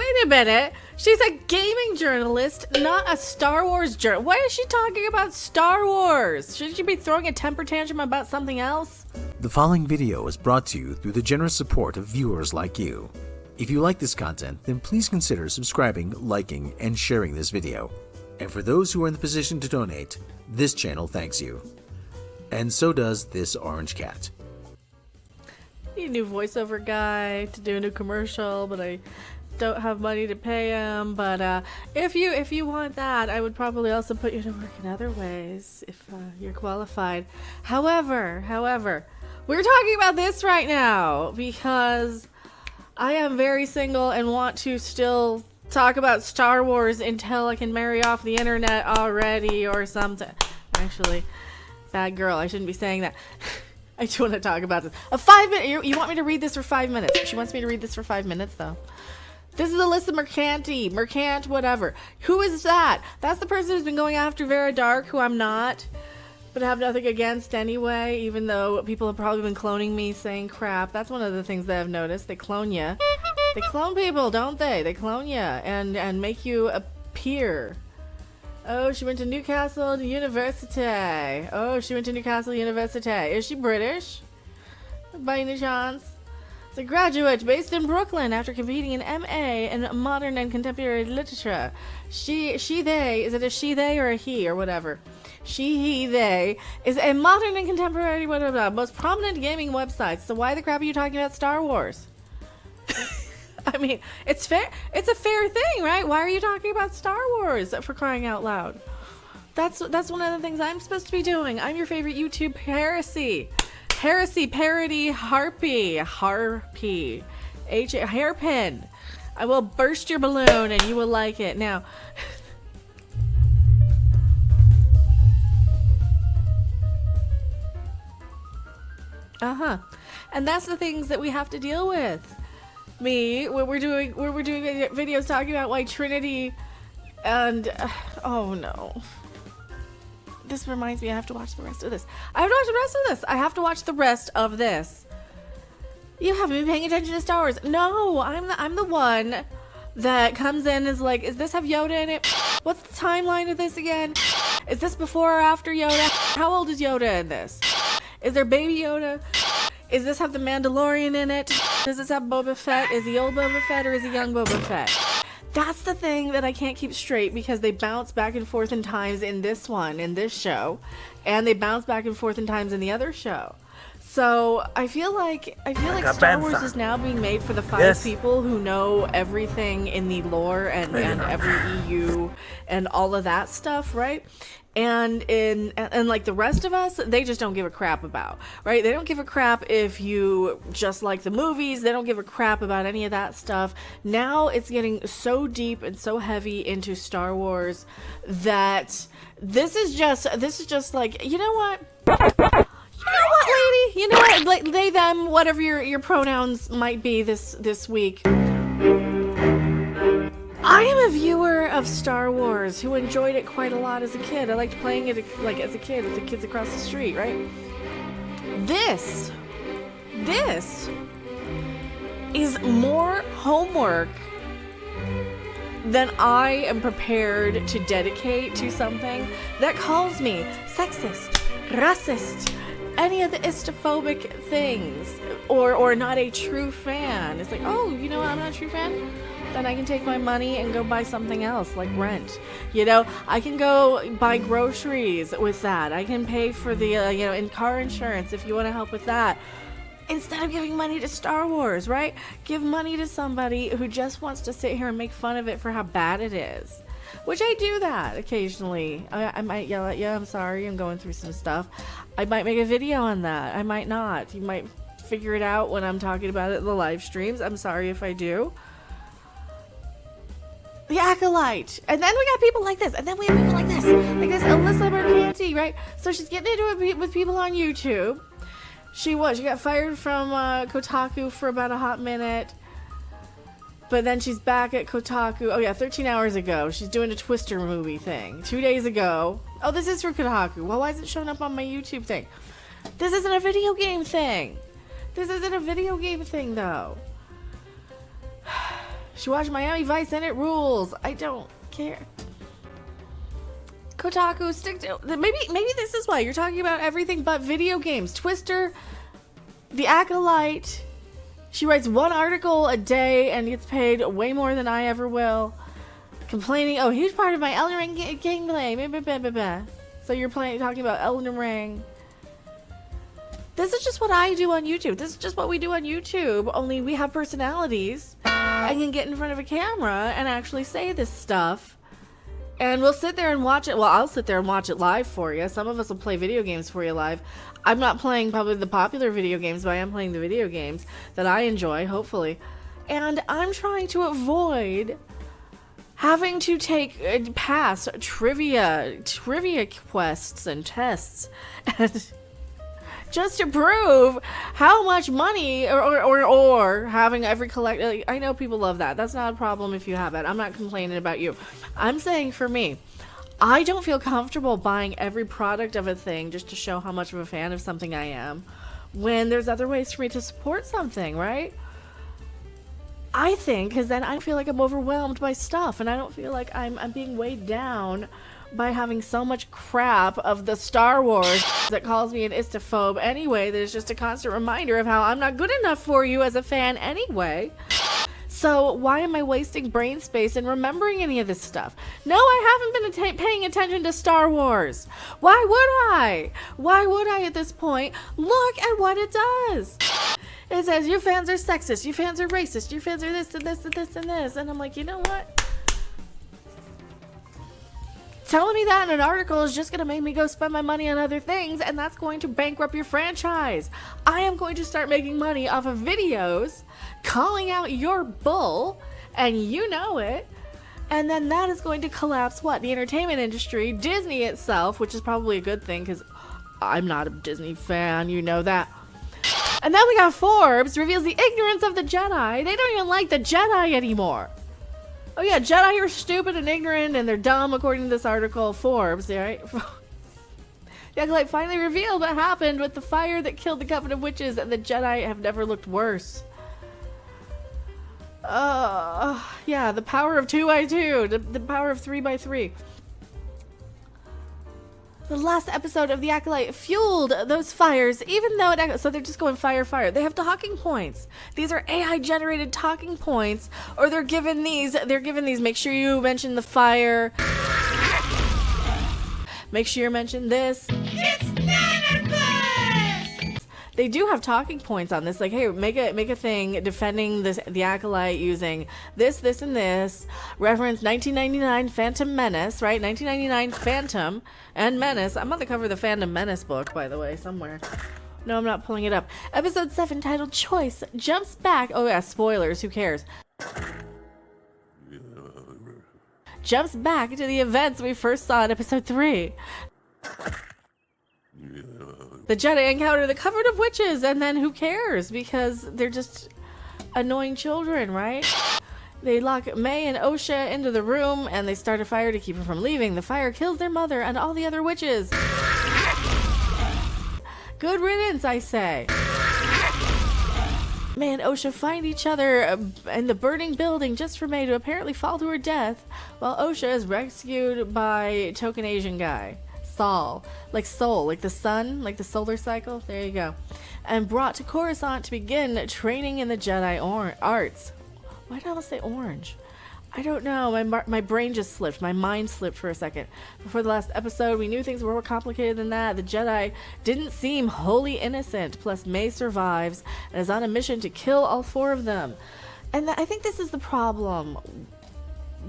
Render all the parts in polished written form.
Wait a minute. She's a gaming journalist, not a Star Wars journalist. Why is she talking about Star Wars? Shouldn't she be throwing a temper tantrum about something else? The following video is brought to you through the generous support of viewers like you. If you like this content, then please consider subscribing, liking, and sharing this video. And for those who are in the position to donate, this channel thanks you. And so does this orange cat. Need a new voiceover guy to do a new commercial, but I don't have money to pay him. But if you want that, I would probably also put you to work in other ways if you're qualified. However, we're talking about this right now because I am very single and want to still talk about Star Wars until I can marry off the internet already or something. Actually, bad girl, I shouldn't be saying that. I do want to talk about this. A 5 minute. You want me to read this for 5 minutes? She wants me to read this for 5 minutes, though. This is Alyssa Mercante, whatever. Who is that? That's the person who's been going after Vera Dark, who I'm not, but have nothing against anyway, even though people have probably been cloning me saying crap. That's one of the things that I've noticed. They clone you. They clone people, don't they? They clone you and make you appear. Oh, she went to Newcastle University. Oh, she went to Newcastle University. Is she British? By any chance? It's a graduate based in Brooklyn after competing in MA in modern and contemporary literature. She, they, is it a she, they, or a he, or whatever? She, he, they is a modern and contemporary, whatever, most prominent gaming website. So why the crap are you talking about Star Wars? I mean, it's fair. It's a fair thing, right? Why are you talking about Star Wars, for crying out loud? That's one of the things I'm supposed to be doing. I'm your favorite YouTube heresy parody harpy, hairpin. I will burst your balloon and you will like it. Now, and that's the things that we have to deal with. We're doing videos talking about why Trinity and oh no. This reminds me I have to watch the rest of this. I have to watch the rest of this. You haven't been paying attention to Star Wars. No, I'm the one that comes in and is like, is this have Yoda in it? What's the timeline of this again? Is this before or after Yoda? How old is Yoda in this? Is there baby Yoda? Is this have the Mandalorian in it? Does this have Boba Fett? Is he old Boba Fett or is he young Boba Fett? That's the thing that I can't keep straight because they bounce back and forth in times in this show, and they bounce back and forth in times in the other show. So I feel like Star Wars is now being made for the five people who know everything in the lore and every EU and all of that stuff, right? And like the rest of us, they just don't give a crap about, right? They don't give a crap if you just like the movies. They don't give a crap about any of that stuff. Now it's getting so deep and so heavy into Star Wars that this is just like, you know what? Lady? You know what? Like, they, them, whatever your pronouns might be this week. I am a viewer of Star Wars who enjoyed it quite a lot as a kid. I liked playing it like as a kid, with the kids across the street, right? This is more homework than I am prepared to dedicate to something that calls me sexist, racist, any of the istophobic things, or not a true fan. It's like, oh, you know what, I'm not a true fan? Then I can take my money and go buy something else, like rent. You know, I can go buy groceries with that. I can pay for the, in car insurance if you want to help with that. Instead of giving money to Star Wars, right? Give money to somebody who just wants to sit here and make fun of it for how bad it is. Which I do that occasionally. I might yell at you, I'm sorry, I'm going through some stuff. I might make a video on that. I might not. You might figure it out when I'm talking about it in the live streams. I'm sorry if I do. The Acolyte. And then we got people like this. And then we have people like this. Like this Alyssa Mercante, right? So she's getting into it with people on YouTube. She got fired from Kotaku for about a hot minute. But then she's back at Kotaku. Oh yeah, 13 hours ago. She's doing a Twister movie thing. 2 days ago. Oh, this is for Kotaku. Well, why is it showing up on my YouTube thing? This isn't a video game thing. This isn't a video game thing, though. She watched Miami Vice and it rules. I don't care. Kotaku, stick to maybe this is why you're talking about everything but video games. Twister, the Acolyte. She writes 1 article a day and gets paid way more than I ever will. Complaining, oh, huge part of my Elden Ring gameplay. So you're talking about Elden Ring. This is just what I do on YouTube. This is just what we do on YouTube. Only we have personalities and can get in front of a camera and actually say this stuff. And we'll sit there and watch it. Well, I'll sit there and watch it live for you. Some of us will play video games for you live. I'm not playing probably the popular video games, but I am playing the video games that I enjoy, hopefully. And I'm trying to avoid having to pass trivia quests and tests and just to prove how much money or having every collect. I know people love that. That's not a problem if you have it. I'm not complaining about you. I'm saying for me, I don't feel comfortable buying every product of a thing just to show how much of a fan of something I am when there's other ways for me to support something, right? I think, because then I feel like I'm overwhelmed by stuff and I don't feel like I'm being weighed down by having so much crap of the Star Wars that calls me an istophobe anyway, that is just a constant reminder of how I'm not good enough for you as a fan anyway. So why am I wasting brain space in remembering any of this stuff? No, I haven't been paying attention to Star Wars. Why would I? Why would I at this point? Look at what it does. It says, your fans are sexist, your fans are racist, your fans are this and this and this and this. And I'm like, you know what? Telling me that in an article is just going to make me go spend my money on other things, and that's going to bankrupt your franchise. I am going to start making money off of videos, calling out your bull, and you know it. And then that is going to collapse what? The entertainment industry, Disney itself, which is probably a good thing because I'm not a Disney fan, you know that. And then we got Forbes reveals the ignorance of the Jedi. They don't even like the Jedi anymore. Oh yeah, Jedi are stupid and ignorant and they're dumb according to this article, Forbes, right? The Acolyte finally revealed what happened with the fire that killed the Coven of Witches, and the Jedi have never looked worse. Yeah, the power of 2x2, the power of 3x3. The last episode of The Acolyte fueled those fires, even though so they're just going fire, fire. They have talking points. These are AI generated talking points, or they're given these, make sure you mention the fire. Make sure you mention this. It's Nanobus! They do have talking points on this, like, hey, make a thing defending the Acolyte using this, and this. Reference 1999 Phantom Menace, right? 1999 Phantom and Menace. I'm on the cover of the Phantom Menace book, by the way, somewhere. No, I'm not pulling it up. Episode 7, titled Choice, jumps back. Oh yeah, spoilers, who cares? Jumps back to the events we first saw in episode 3. The Jedi encounter the Coven of Witches, and then who cares? Because they're just annoying children, right? They lock May and Osha into the room, and they start a fire to keep her from leaving. The fire kills their mother and all the other witches. Good riddance, I say. May and Osha find each other in the burning building just for May to apparently fall to her death, while Osha is rescued by token Asian guy. Sol, like soul, like the sun, like the solar cycle. There you go. And brought to Coruscant to begin training in the Jedi arts. Why did I almost say orange? I don't know. My brain just slipped. My mind slipped for a second. Before the last episode, we knew things were more complicated than that. The Jedi didn't seem wholly innocent. Plus, May survives and is on a mission to kill all 4 of them. And I think this is the problem.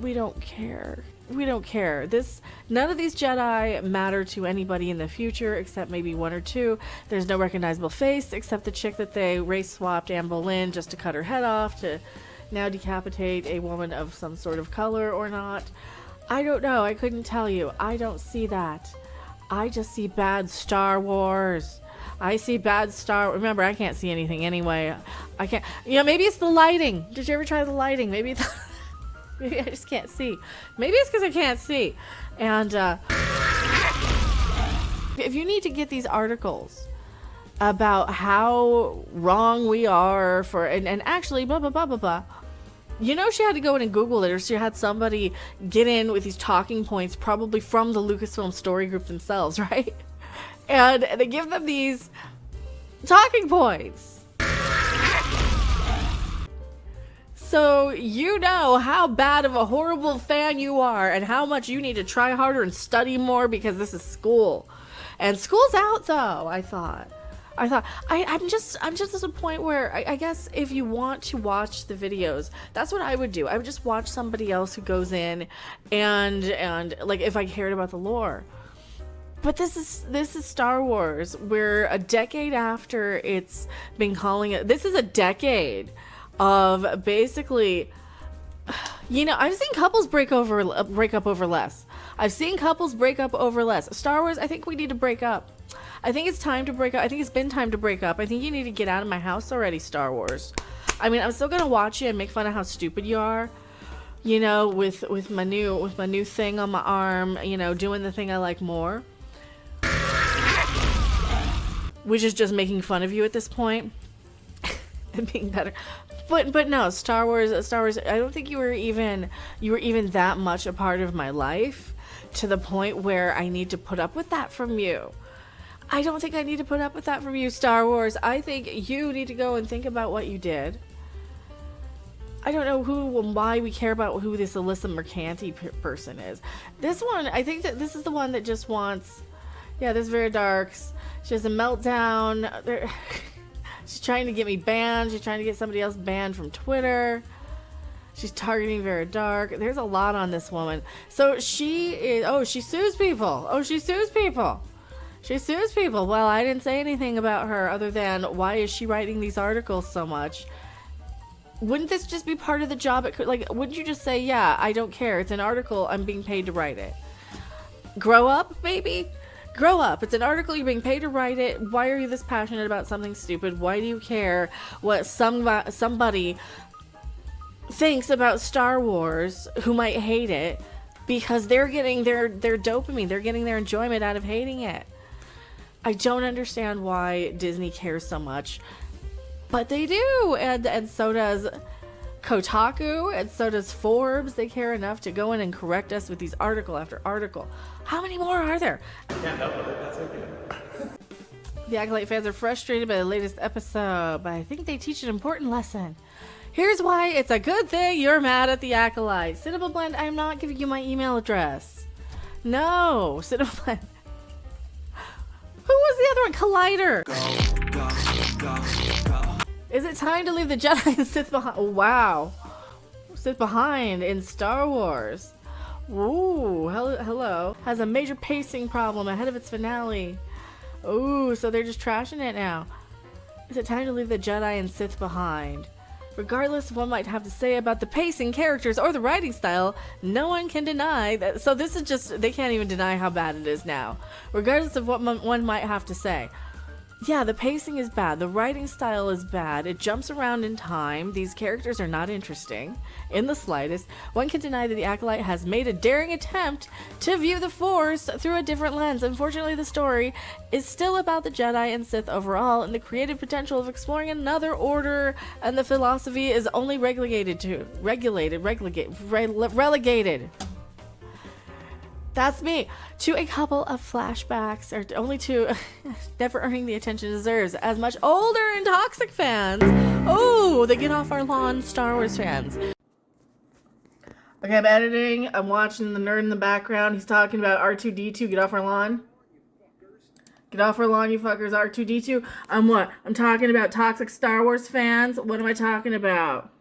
We don't care. We don't care. None of these Jedi matter to anybody in the future except maybe 1 or 2. There's no recognizable face except the chick that they race swapped, Anne Boleyn, just to cut her head off to now decapitate a woman of some sort of color or not. I don't know. I couldn't tell you. I don't see that. I just see bad Star Wars. I see bad Remember, I can't see anything anyway. I can't. You know, maybe it's the lighting. Did you ever try the lighting? Maybe it's maybe I just can't see. Maybe it's because I can't see. And if you need to get these articles about how wrong we are for, and actually blah blah blah blah blah, You know, she had to go in and Google it, or she had somebody get in with these talking points, probably from the Lucasfilm story group themselves, right? And they give them these talking points. So you know how bad of a horrible fan you are and how much you need to try harder and study more, because this is school. And school's out though, I thought I'm just at a point where I guess if you want to watch the videos, that's what I would do. I would just watch somebody else who goes in and like, if I cared about the lore. But this is Star Wars. We're a decade after it's been calling it. This is a decade of basically, you know, I've seen couples break up over less. I've seen couples break up over less. Star Wars, I think we need to break up. I think it's time to break up. I think it's been time to break up. I think you need to get out of my house already, Star Wars. I mean, I'm still gonna watch you and make fun of how stupid you are, you know, with my new thing on my arm, you know, doing the thing I like more, which is just making fun of you at this point and being better. But no, Star Wars. I don't think you were even that much a part of my life to the point where I need to put up with that from you. I don't think I need to put up with that from you, Star Wars. I think you need to go and think about what you did. I don't know who and why we care about who this Alyssa Mercante person is. This one, I think that this is the one that just wants, yeah, this Vera Darks. She has a meltdown. She's trying to get me banned. She's trying to get somebody else banned from Twitter. She's targeting Vera Dark. There's a lot on this woman. So she is, oh, she sues people. She sues people. Well, I didn't say anything about her other than, why is she writing these articles so much? Wouldn't this just be part of the job? Like, wouldn't you just say, yeah, I don't care. It's an article. I'm being paid to write it. Grow up, baby. Grow up. It's an article. You're being paid to write it. Why are you this passionate about something stupid? Why do you care what somebody thinks about Star Wars who might hate it? Because they're getting their dopamine. They're getting their enjoyment out of hating it. I don't understand why Disney cares so much, but they do, and so does Kotaku, and so does Forbes. They care enough to go in and correct us with these article after article. How many more are there? Can't help it, that's okay. The Acolyte fans are frustrated by the latest episode, but I think they teach an important lesson. Here's why it's a good thing you're mad at the Acolyte. Cinema Blend, I'm not giving you my email address. No, Cinema Blend. Who was the other one? Collider. Go. Is it time to leave the Jedi and Sith behind? Oh, wow. Sith behind in Star Wars. Ooh, hello. Has a major pacing problem ahead of its finale. Ooh, so they're just trashing it now. Is it time to leave the Jedi and Sith behind? Regardless of what might have to say about the pacing, characters, or the writing style, no one can deny that. So this is just, they can't even deny how bad it is now. Regardless of what one might have to say. Yeah, the pacing is bad. The writing style is bad. It jumps around in time. These characters are not interesting in the slightest. One can deny that the Acolyte has made a daring attempt to view the Force through a different lens. Unfortunately, the story is still about the Jedi and Sith overall, and the creative potential of exploring another order and the philosophy is only relegated. That's me. To a couple of flashbacks, or only to never earning the attention it deserves. As much older and toxic fans. Oh, they get off our lawn, Star Wars fans. Okay, I'm editing. I'm watching the nerd in the background. He's talking about R2-D2. Get off our lawn. Get off our lawn, you fuckers. R2-D2. I'm what? I'm talking about toxic Star Wars fans. What am I talking about?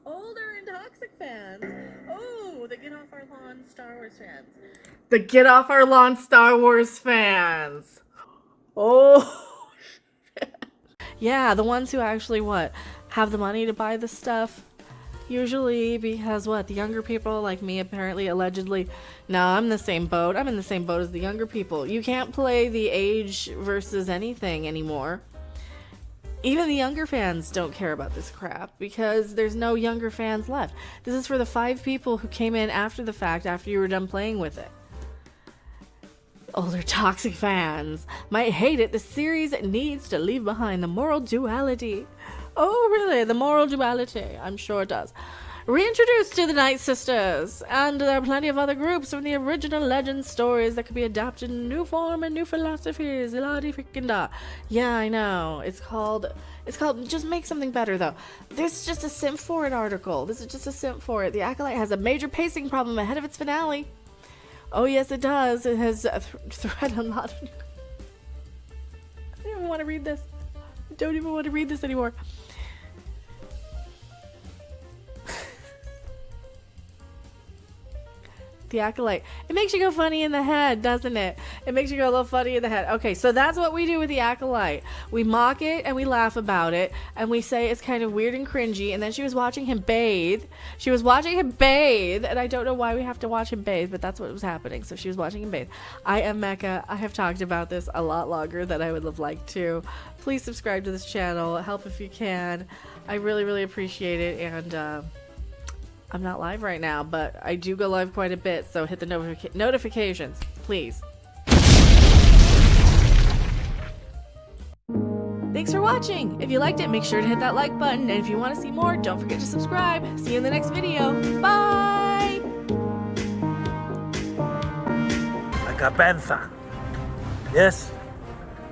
Older and toxic fans. Oh, the get off our lawn Star Wars fans. The get off our lawn Star Wars fans. Oh, shit. Yeah, the ones who actually, what, have the money to buy this stuff. Usually because, what, the younger people like me, apparently, allegedly. No, I'm in the same boat. I'm in the same boat as the younger people. You can't play the age versus anything anymore. Even the younger fans don't care about this crap because there's no younger fans left. This is for the 5 people who came in after the fact, after you were done playing with it. Older toxic fans might hate it. The series needs to leave behind the moral duality Oh, really? The moral duality. I'm sure it does. Reintroduced to the Night Sisters, and there are plenty of other groups from the original legend stories that could be adapted in new form and new philosophies. Yeah, I know. It's called Just Make Something Better, though. There's just a Simp for It article. This is just a Simp for It. The Acolyte has a major pacing problem ahead of its finale. Oh, yes, it does. It has thread a lot of... I don't even want to read this. I don't even want to read this anymore. The Acolyte. It makes you go funny in the head, doesn't it? It makes you go a little funny in the head. Okay, so that's what we do with the Acolyte. We mock it and we laugh about it and we say it's kind of weird and cringy. And then she was watching him bathe. She was watching him bathe, and I don't know why we have to watch him bathe, but that's what was happening. So she was watching him bathe. I am Mecca. I have talked about this a lot longer than I would have liked to. Please subscribe to this channel. Help if you can. I really, really appreciate it. And I'm not live right now, but I do go live quite a bit, so hit the notifications, please. Thanks for watching! If you liked it, make sure to hit that like button, and if you want to see more, don't forget to subscribe. See you in the next video. Bye! Like a panther. Yes?